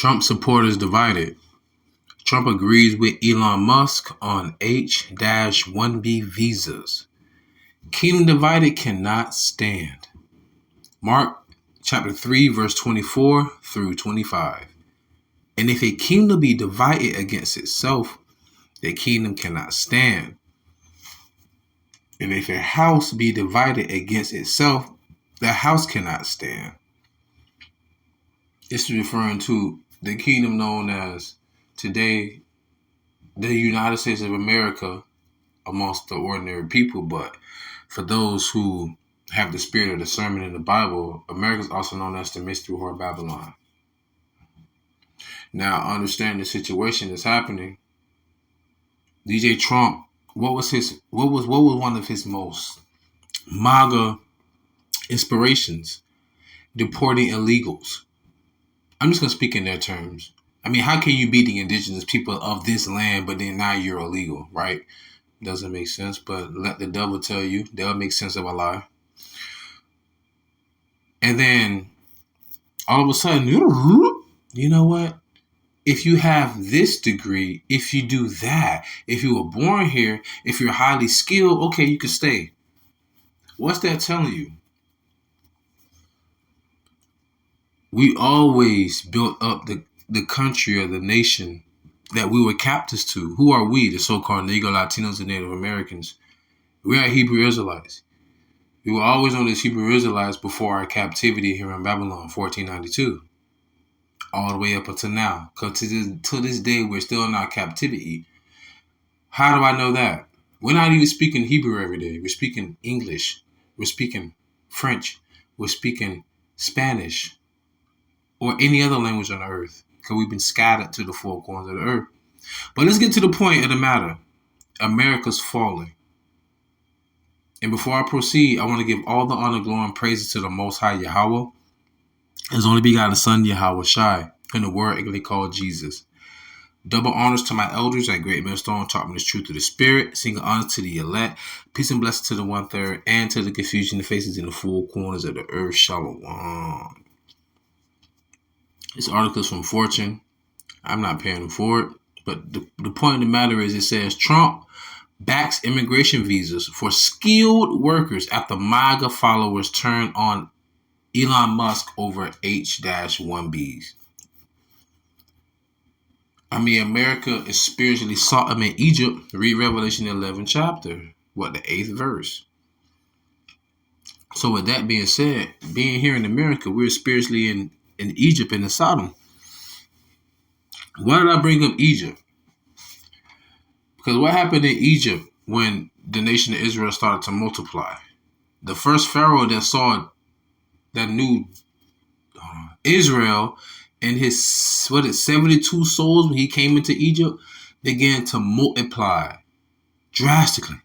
Trump supporters divided. Trump agrees with Elon Musk on H-1B visas. Kingdom divided cannot stand. Mark chapter 3, verse 24 through 25. And if a kingdom be divided against itself, the kingdom cannot stand. And if a house be divided against itself, the house cannot stand. This is referring to the kingdom known as today the United States of America amongst the ordinary people. But for those who have the spirit of discernment in the Bible, America is also known as the mystery whore Babylon. Now, understand the situation that's happening. DJ Trump, what was one of his most MAGA inspirations? Deporting illegals. I'm just gonna speak in their terms. I mean, how can you be the indigenous people of this land, but then now you're illegal, right? Doesn't make sense, but let the devil tell you. They'll make sense of a lie. And then all of a sudden, you know what? If you have this degree, if you do that, if you were born here, if you're highly skilled, okay, you can stay. What's that telling you? We always built up the country or the nation that we were captives to. Who are we, the so-called Negro, Latinos, and Native Americans? We are Hebrew Israelites. We were always known as Hebrew Israelites before our captivity here in Babylon, 1492. All the way up until now. Because to this day, we're still in our captivity. How do I know that? We're not even speaking Hebrew every day. We're speaking English. We're speaking French. We're speaking Spanish. Or any other language on the earth. Because we've been scattered to the four corners of the earth. But let's get to the point of the matter. America's falling. And before I proceed, I want to give all the honor, glory, and praises to the Most High Yahawah, His only begotten Son, YAHAWASHI, and the word ignorantly called Jesus. Double honors to my elders at Great MILESTONE, taught me the truth of the Spirit. Single honor to the elect. Peace and blessings to the 1/3, and to the confusion that faces in the four corners of the earth. Shalom. This article is from Fortune. I'm not paying them for it. But the point of the matter is, it says Trump backs immigration visas for skilled workers after MAGA followers turn on Elon Musk over H-1Bs. I mean, America is spiritually Sodom in Egypt. Read Revelation 11 chapter. The 8th verse. So with that being said, being here in America, we're spiritually in Egypt and in Sodom. Why did I bring up Egypt? Because what happened in Egypt when the nation of Israel started to multiply? The first Pharaoh that knew Israel and his 72 souls when he came into Egypt began to multiply drastically.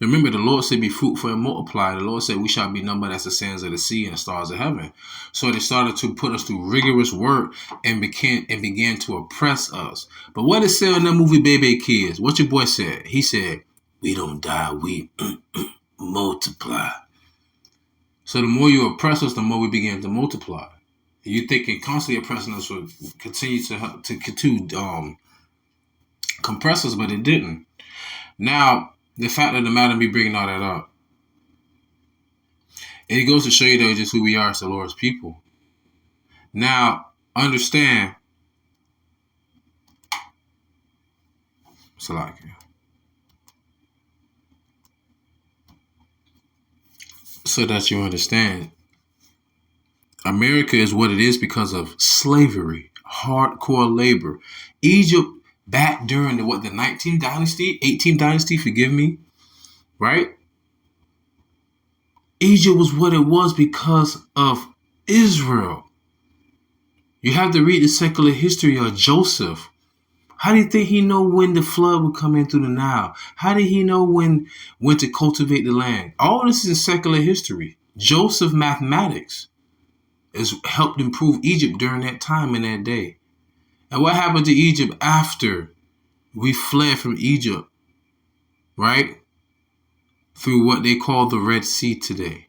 Remember, the Lord said, be fruitful and multiply. The Lord said, we shall be numbered as the sands of the sea and the stars of heaven. So they started to put us through rigorous work and began to oppress us. But what it said in that movie, Baby Kids, what your boy said? He said, we don't die, we multiply. So the more you oppress us, the more we begin to multiply. You thinking constantly oppressing us would continue to compress us, but it didn't. Now, the fact of the matter, me bringing all that up, it goes to show you though just who we are as the Lord's people. Now, understand, Salakia. So that you understand, America is what it is because of slavery, hardcore labor. Egypt back during the 19th dynasty, 18th dynasty, forgive me, right? Egypt was what it was because of Israel. You have to read the secular history of Joseph. How do you think he know when the flood would come in through the Nile? How did he know when to cultivate the land? All this is secular history. Joseph mathematics has helped improve Egypt during that time and that day. And what happened to Egypt after we fled from Egypt, right? Through what they call the Red Sea today,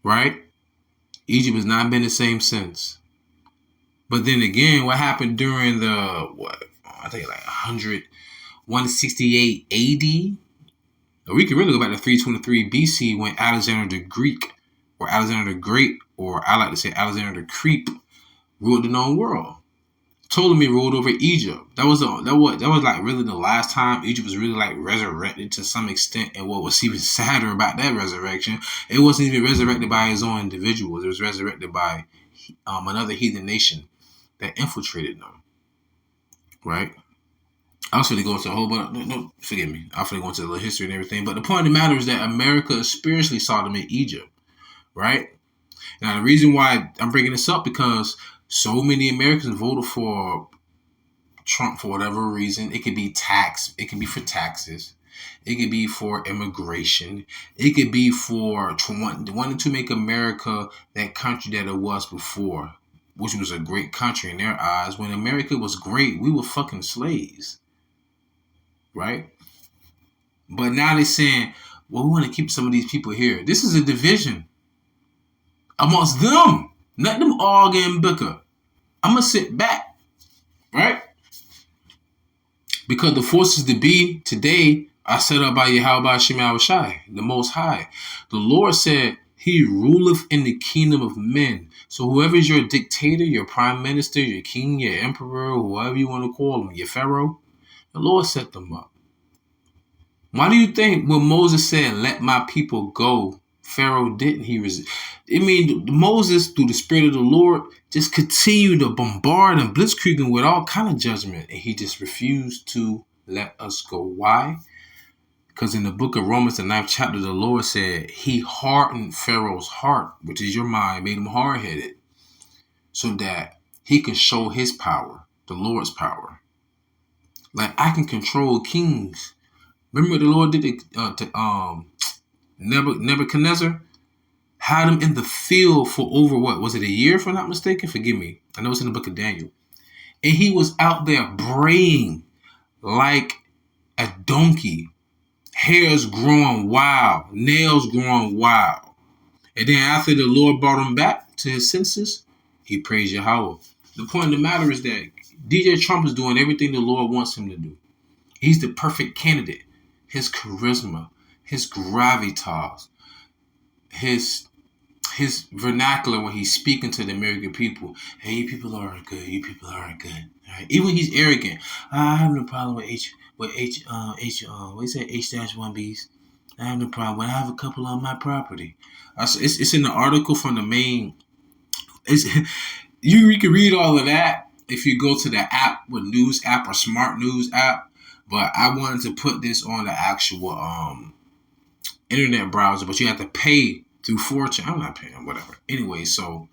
right? Egypt has not been the same since. But then again, what happened during the, what, I think like 168 AD? We can really go back to 323 BC when Alexander the Greek, or Alexander the Great, or I like to say Alexander the Creep, ruled the known world. Ptolemy ruled over Egypt. That was like really the last time Egypt was really like resurrected to some extent. And what was even sadder about that resurrection, it wasn't even resurrected by his own individuals. It was resurrected by another heathen nation that infiltrated them. Right? I was going to go into a whole bunch. No, forgive me. I was going to go into the history and everything. But the point of the matter is that America is spiritually Sodom in Egypt. Right? Now, the reason why I'm bringing this up because so many Americans voted for Trump for whatever reason. It could be tax. It could be for taxes. It could be for immigration. It could be for wanting to make America that country that it was before, which was a great country in their eyes. When America was great, we were fucking slaves. Right? But now they're saying, well, we want to keep some of these people here. This is a division amongst them. Let them all get in bicker. I'm going to sit back. Right? Because the forces to be today are set up by YAHAWASHI, the Most High. The Lord said, He ruleth in the kingdom of men. So whoever is your dictator, your prime minister, your king, your emperor, whoever you want to call him, your pharaoh, the Lord set them up. Why do you think when Moses said, let my people go, Pharaoh didn't? Moses, through the Spirit of the Lord, just continued to bombard and blitzkrieging with all kind of judgment. And he just refused to let us go. Why? Because in the book of Romans, the 9th chapter, the Lord said he hardened Pharaoh's heart, which is your mind, made him hard-headed, so that he can show his power, the Lord's power. Like, I can control kings. Remember what the Lord did to Nebuchadnezzar? Had him in the field for over, what, was it a year, if I'm not mistaken? Forgive me. I know it's in the book of Daniel. And he was out there braying like a donkey. Hairs growing wild. Nails growing wild. And then after the Lord brought him back to his senses, he praised Yahweh. The point of the matter is that DJ Trump is doing everything the Lord wants him to do. He's the perfect candidate. His charisma, his gravitas, his vernacular when he's speaking to the American people. Hey, you people aren't good. You people aren't good. Right? Even when he's arrogant. I have no problem with H-1Bs. I have no problem. I have a couple on my property. It's in the article from the main. You can read all of that if you go to the app, with news app or smart news app. But I wanted to put this on the actual internet browser, but you have to pay through Fortune. I'm not paying, whatever. Anyway, so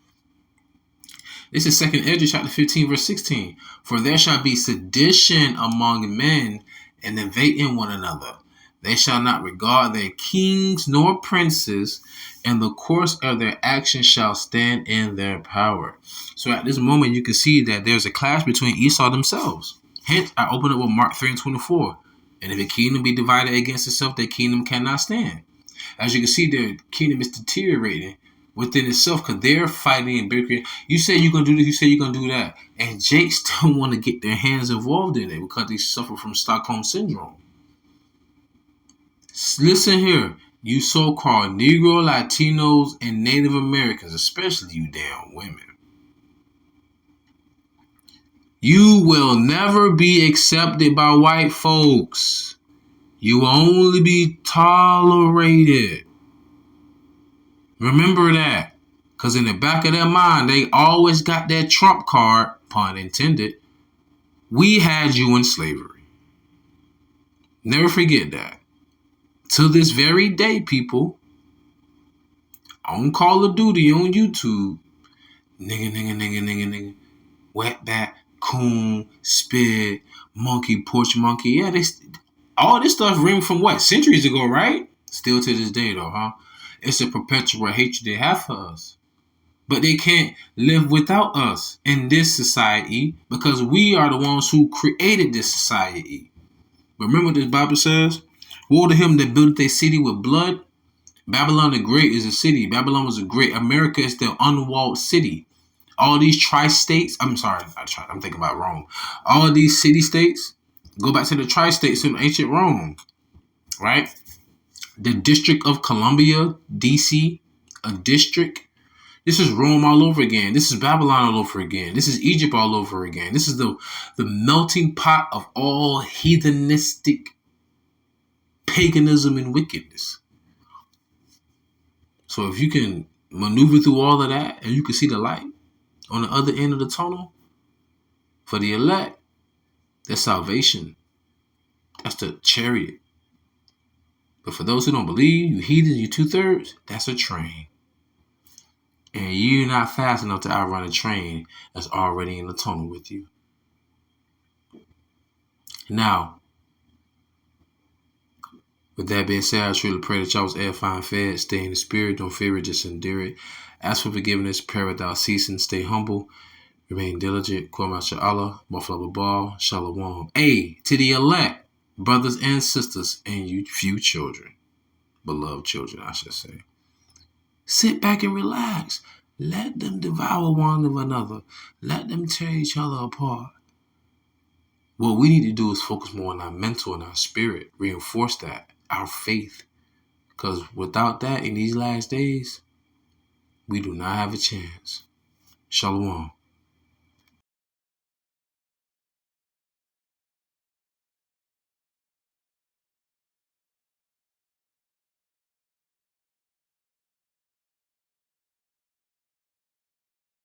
this is 2nd Ezra chapter 15, verse 16. For there shall be sedition among men, and invading one another. They shall not regard their kings nor princes, and the course of their actions shall stand in their power. So at this moment, you can see that there's a clash between Esau themselves. Hence, I open up with Mark 3:24. And if a kingdom be divided against itself, their kingdom cannot stand. As you can see, their kingdom is deteriorating within itself because they're fighting and bickering. You say you're going to do this, you say you're going to do that. And Jakes don't want to get their hands involved in it because they suffer from Stockholm Syndrome. Listen here, you so-called Negro, Latinos, and Native Americans, especially you damn women. You will never be accepted by white folks. You will only be tolerated. Remember that. Because in the back of their mind, they always got that trump card, pun intended. We had you in slavery. Never forget that. To this very day, people, on Call of Duty on YouTube, nigga, wetback, coon, spit, monkey, porch monkey. Yeah, all this stuff ring from what? Centuries ago, right? Still to this day, though, huh? It's a perpetual hatred they have for us. But they can't live without us in this society because we are the ones who created this society. Remember what this Bible says? Woe to him that built a city with blood. Babylon the Great is a city. Babylon was a great. America is the unwalled city. All these tri-states, I'm sorry, I'm thinking about Rome. All of these city-states, go back to the tri-states in ancient Rome, right? The District of Columbia, D.C., a district. This is Rome all over again. This is Babylon all over again. This is Egypt all over again. This is the melting pot of all heathenistic paganism and wickedness. So if you can maneuver through all of that and you can see the light on the other end of the tunnel for the elect, that's salvation. That's the chariot. But for those who don't believe, you heathens, you 2/3, that's a train. And you're not fast enough to outrun a train that's already in the tunnel with you. Now, with that being said, I truly pray that y'all was edifying, fed, stay in the spirit, don't fear it, just endure it. Ask for forgiveness, pray without ceasing, stay humble, remain diligent. YAHAWAH, Buffalo Ball, Shalom. A to the elect, brothers and sisters, and you few children, beloved children, I should say. Sit back and relax. Let them devour one another. Let them tear each other apart. What we need to do is focus more on our mental and our spirit, reinforce that, our faith. Because without that, in these last days, we do not have a chance. Shalom.